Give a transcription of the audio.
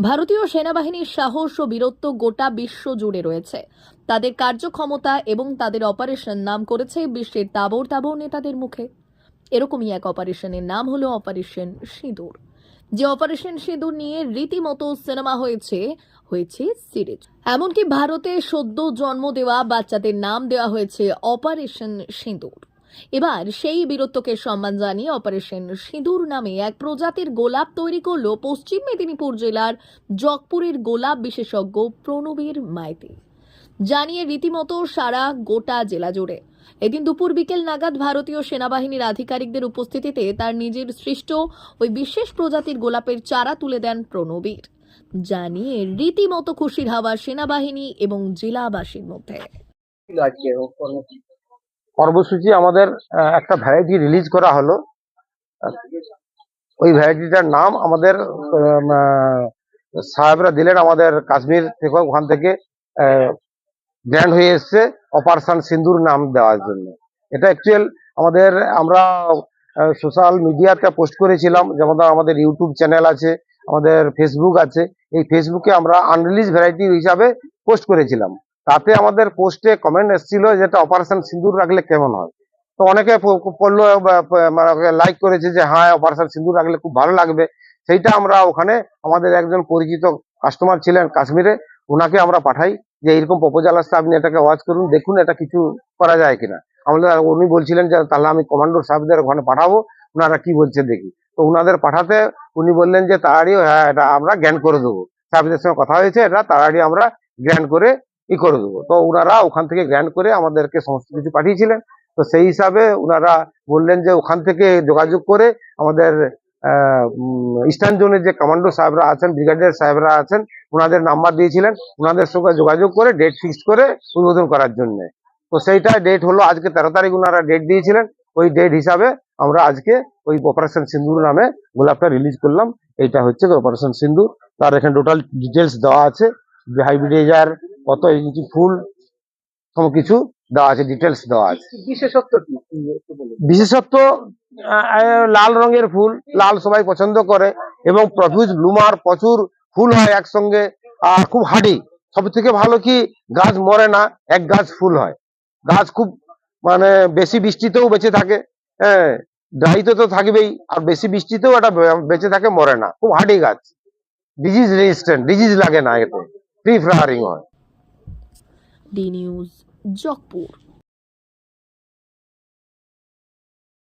ভারতীয় সেনাবাহিনীর সাহস ও বীরত্ব গোটা বিশ্ব জুড়ে রয়েছে। তাদের কার্যক্ষমতা এবং তাদের অপারেশন নাম করেছে বিশ্বের তাবড় তাবড় নেতাদের মুখে। এরকমই এক অপারেশনের নাম হলো অপারেশন সিঁদুর। যে অপারেশন সিঁদুর নিয়ে রীতিমতো সিনেমা হয়েছে সিরিজ। এমনকি ভারতে সদ্য জন্ম দেওয়া বাচ্চাদের নাম দেওয়া হয়েছে অপারেশন সিঁদুর। এবার সেই বীরত্বকে সম্মান জানিয়ে অপারেশন সিঁদুর নামে এক প্রজাতির গোলাপ তৈরি করলো পশ্চিম মেদিনীপুর জেলার জগপুরের গোলাপ বিশেষজ্ঞ প্রণবীর মাইতি। জানিয়ে রীতিমতো সারা গোটা জেলা জুড়ে এদিন দুপুর বিকেল নাগাদ ভারতীয় সেনাবাহিনীর আধিকারিকদের উপস্থিতিতে তার নিজের সৃষ্ট ওই বিশেষ প্রজাতির গোলাপের চারা তুলে দেন প্রণবীর। জানিয়ে রীতিমতো খুশির হাওয়া সেনাবাহিনী এবং জেলাবাসীর মধ্যে। কর্মসূচি আমাদের একটা ভ্যারাইটি রিলিজ করা হলো। ওই ভ্যারাইটিটার নাম আমাদের সাহেবরা দিলেন, আমাদের কাশ্মীর থেকে, ওখান থেকে গ্র্যান্ড হয়ে এসছে অপারেশন সিন্দুর নাম দেওয়ার জন্য। এটা অ্যাকচুয়াল আমরা সোশ্যাল মিডিয়াতে পোস্ট করেছিলাম, যেমন আমাদের ইউটিউব চ্যানেল আছে, আমাদের ফেসবুক আছে। এই ফেসবুকে আমরা আনরিলিজ ভ্যারাইটি হিসাবে পোস্ট করেছিলাম। তাতে আমাদের পোস্টে কমেন্ট এসেছিল যেটা অপারেশন সিন্দুর রাখলে কেমন হয়। তো অনেকে পড়লো, লাইক করেছে যে হ্যাঁ অপারেশন সিন্দুর রাখলে খুব ভালো লাগবে। সেইটা আমরা ওখানে আমাদের একজন পরিচিত কাস্টমার ছিলেন কাশ্মীরে, ওনাকে আমরা পাঠাই যে এরকম প্রপোজাল আসছে, আপনি এটাকে ওয়াচ করুন, দেখুন এটা কিছু করা যায় কিনা। উনি বলছিলেন যে তাহলে আমি কমান্ডোর সাহেবদের ওখানে পাঠাবো, ওনারা কি বলছে দেখি। তো ওনাদের পাঠাতে উনি বললেন যে তাড়াতাড়ি হ্যাঁ এটা আমরা গ্র্যান্ড করে দেবো, সাহেবদের সঙ্গে কথা হয়েছে, এটা তাড়াতাড়ি আমরা গ্র্যান্ড করে করে দেবো। তো ওনারা ওখান থেকে গ্র্যান্ড করে আমাদেরকে সমস্ত কিছু পাঠিয়েছিলেন। তো সেই হিসাবে ওনারা বললেন যে ওখান থেকে যোগাযোগ করে আমাদের ইস্টার্ন জোনের যে কমান্ডো সাহেবরা আছেন, ব্রিগেডিয়ার সাহেবরা আছেন, ওনাদের নাম্বার দিয়েছিলেন, ওনাদের সঙ্গে যোগাযোগ করে ডেট ফিক্সড করে উদ্বোধন করার জন্য। তো সেইটা ডেট হলো আজকে 13 তারিখ ওনারা ডেট দিয়েছিলেন। ওই ডেট হিসাবে আমরা আজকে ওই অপারেশন সিন্দুর নামে গোলাপটা রিলিজ করলাম। এইটা হচ্ছে অপারেশন সিন্দুর। তার এখানে টোটাল ডিটেলস দেওয়া আছে, হাইব্রিডাইজার কত ইঞ্চি ফুল সব কিছু দেওয়া আছে, ডিটেলস দেওয়া আছে। বিশেষত্ব কি? বিশেষত্ব লাল রঙের ফুল, লাল সবাই পছন্দ করে এবং প্রফিউজ ব্লুমার, প্রচুর ফুল হয় একসঙ্গে, আর খুব হার্ডি। সব থেকে ভালো কি গাছ মরে না, এক গাছ ফুল হয়। গাছ খুব বেশি বৃষ্টিতেও বেঁচে থাকে, হ্যাঁ, ড্রাইতে তো থাকবেই, আর বেশি বৃষ্টিতেও এটা বেঁচে থাকে, মরে না, খুব হার্ডি গাছ, ডিজিজ রেজিস্ট্যান্ট, ডিজিজ লাগে না, এতে ফ্রি ফ্লাওয়ারিং হয়। D news, Jagpur.